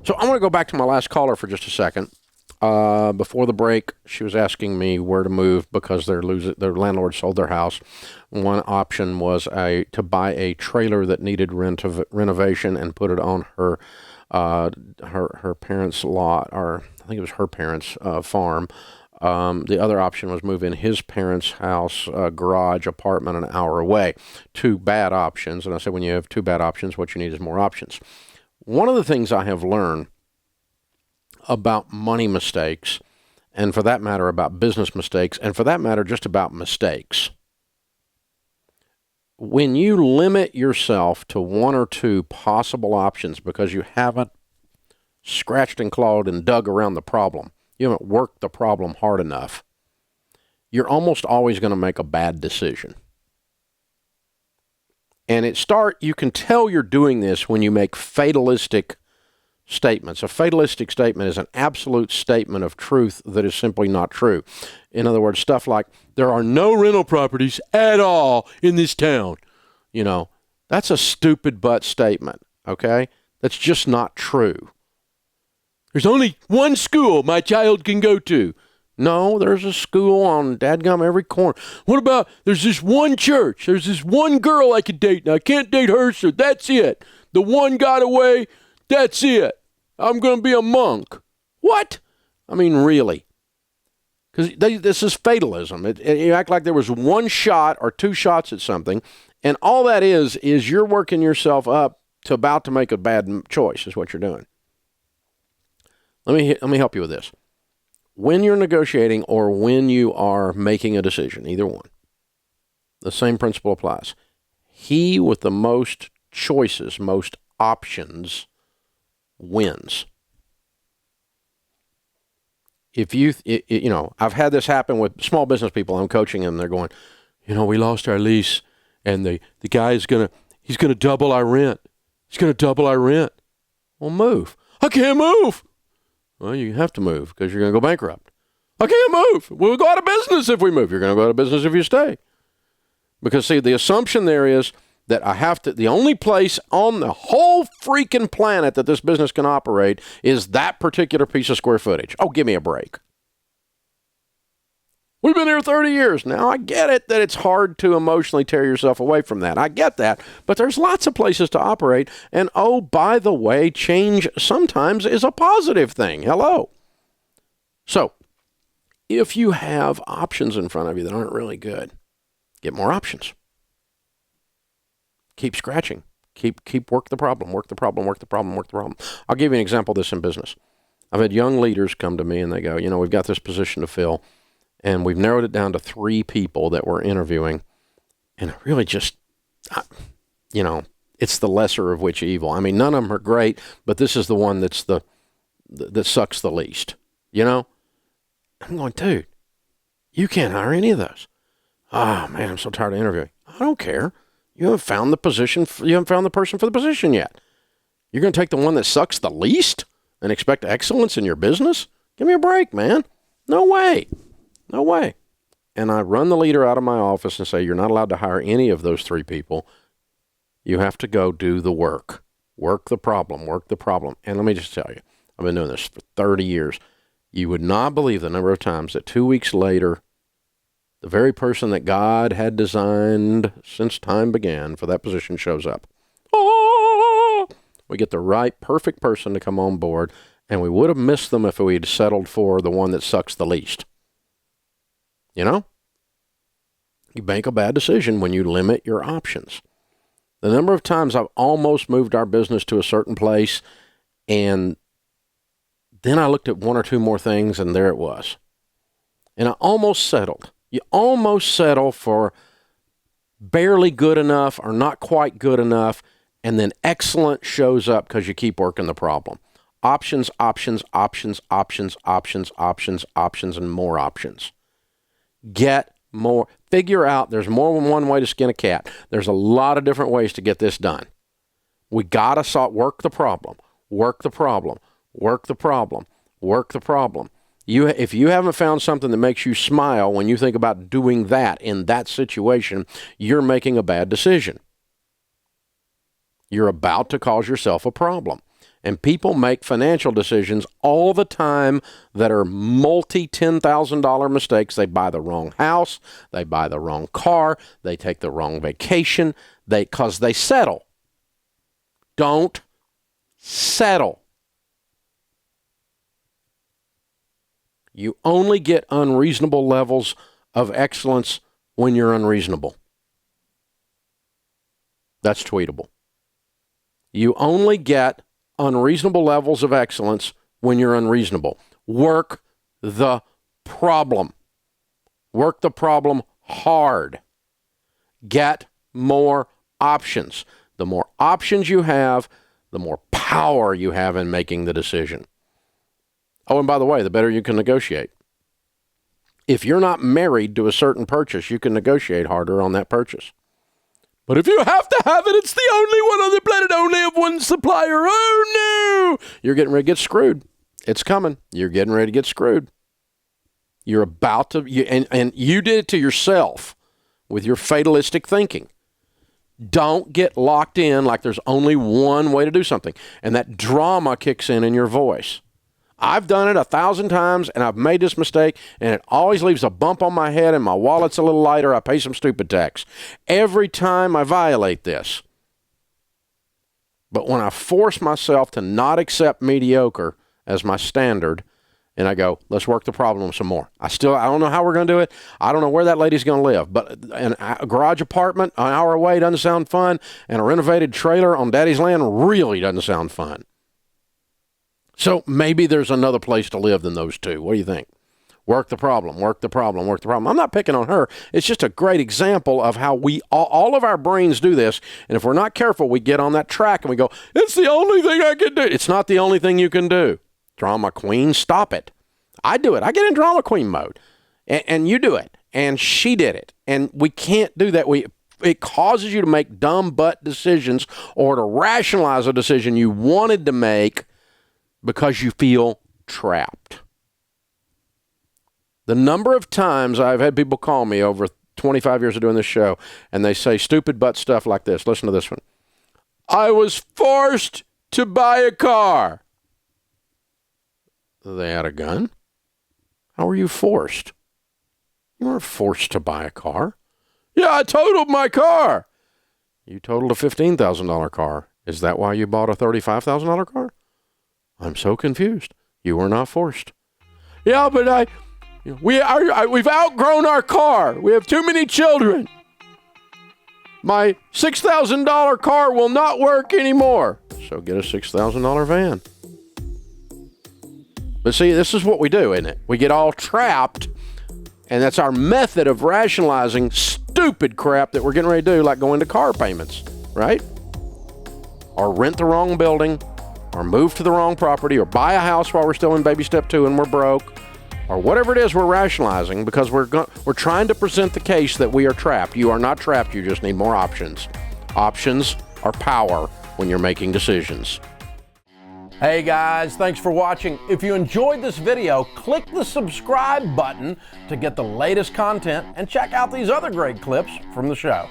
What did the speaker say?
So I want to go back to my last caller for just a second. Before the break, she was asking me where to move because their landlord sold their house. One option was to buy a trailer that needed renovation and put it on her parents' lot, or I think it was her parents' farm. The other option was move in his parents' house, garage, apartment an hour away. Two bad options. And I said, when you have two bad options, what you need is more options. One of the things I have learned about money mistakes, and for that matter, about business mistakes, and for that matter, just about mistakes. When you limit yourself to one or two possible options because you haven't scratched and clawed and dug around the problem, you haven't worked the problem hard enough, you're almost always going to make a bad decision. And you can tell you're doing this when you make fatalistic statements. A fatalistic statement is an absolute statement of truth that is simply not true. In other words, stuff like, there are no rental properties at all in this town. That's a stupid butt statement, okay? That's just not true. There's only one school my child can go to. No, there's a school on dadgum every corner. What about, there's this one church. There's this one girl I could date, and I can't date her, so that's it. The one got away, that's it. I'm going to be a monk. What? I mean, really? Because this is fatalism. You act like there was one shot or two shots at something, and all that is you're working yourself up to about to make a bad choice is what you're doing. Let me help you with this. When you're negotiating or when you are making a decision, either one, the same principle applies. He with the most choices, most options, wins. If I've had this happen with small business people. I'm coaching them. They're going, we lost our lease, and the guy he's gonna double our rent. He's gonna double our rent. Well, move. I can't move. Well, you have to move because you're gonna go bankrupt. I can't move. We'll go out of business if we move. You're gonna go out of business if you stay. Because see, the assumption there is that the only place on the whole freaking planet that this business can operate is that particular piece of square footage. Oh, give me a break. We've been here 30 years. Now, I get it that it's hard to emotionally tear yourself away from that. I get that. But there's lots of places to operate. And oh, by the way, change sometimes is a positive thing. Hello. So, if you have options in front of you that aren't really good, get more options. Keep scratching. Keep work the problem. I'll give you an example of this in business. I've had young leaders come to me and they go, we've got this position to fill, and we've narrowed it down to 3 people that we're interviewing, and really just, it's the lesser of which evil. I mean, none of them are great, but this is the one that sucks the least. I'm going, dude, you can't hire any of those. Oh man, I'm so tired of interviewing. I don't care. You haven't found the person for the position yet. You're going to take the one that sucks the least and expect excellence in your business? Give me a break, man. No way. And I run the leader out of my office and say, you're not allowed to hire any of those 3 people. You have to go do the work. Work the problem. And let me just tell you, I've been doing this for 30 years. You would not believe the number of times that 2 weeks later, the very person that God had designed since time began for that position shows up. Oh! We get the right, perfect person to come on board, and we would have missed them if we had settled for the one that sucks the least. You make a bad decision when you limit your options. The number of times I've almost moved our business to a certain place, and then I looked at 1 or 2 more things, and there it was. And I almost settled. You almost settle for barely good enough or not quite good enough, and then excellent shows up because you keep working the problem. Options, and more options. Get more. Figure out there's more than one way to skin a cat. There's a lot of different ways to get this done. We got to work the problem. If you haven't found something that makes you smile when you think about doing that in that situation, you're making a bad decision. You're about to cause yourself a problem. And people make financial decisions all the time that are multi-$10,000 mistakes. They buy the wrong house. They buy the wrong car. They take the wrong vacation. Because they settle. Don't settle. You only get unreasonable levels of excellence when you're unreasonable. That's tweetable. You only get unreasonable levels of excellence when you're unreasonable. Work the problem. Work the problem hard. Get more options. The more options you have, the more power you have in making the decision. Oh, and by the way, the better you can negotiate. If you're not married to a certain purchase, you can negotiate harder on that purchase. But if you have to have it, it's the only one on the planet, only of one supplier. Oh, no! You're getting ready to get screwed. It's coming. You're getting ready to get screwed. You're about to, and you did it to yourself with your fatalistic thinking. Don't get locked in like there's only one way to do something. And that drama kicks in your voice. I've done it 1,000 times, and I've made this mistake, and it always leaves a bump on my head, and my wallet's a little lighter. I pay some stupid tax. Every time I violate this. But when I force myself to not accept mediocre as my standard, and I go, let's work the problem some more. I don't know how we're going to do it. I don't know where that lady's going to live. But a garage apartment an hour away doesn't sound fun, and a renovated trailer on daddy's land really doesn't sound fun. So maybe there's another place to live than those two. What do you think? Work the problem, work the problem, work the problem. I'm not picking on her. It's just a great example of how all of our brains do this. And if we're not careful, we get on that track and we go, it's the only thing I can do. It's not the only thing you can do. Drama queen, stop it. I do it. I get in drama queen mode. And you do it. And she did it. And we can't do that. It causes you to make dumb butt decisions or to rationalize a decision you wanted to make because you feel trapped. The number of times I've had people call me over 25 years of doing this show, and they say stupid butt stuff like this. Listen to this one. I was forced to buy a car. They had a gun? How were you forced? You weren't forced to buy a car. Yeah, I totaled my car. You totaled a $15,000 car. Is that why you bought a $35,000 car? I'm so confused. You were not forced. Yeah, but we've outgrown our car. We have too many children. My $6,000 car will not work anymore. So get a $6,000 van. But see, this is what we do, isn't it? We get all trapped, and that's our method of rationalizing stupid crap that we're getting ready to do, like going to car payments, right? Or rent the wrong building, or move to the wrong property, or buy a house while we're still in baby step 2 and we're broke, or whatever it is we're rationalizing because we're trying to present the case that we are trapped. You are not trapped. You just need more options. Options are power when you're making decisions. Hey guys, thanks for watching. If you enjoyed this video, click the subscribe button to get the latest content and check out these other great clips from the show.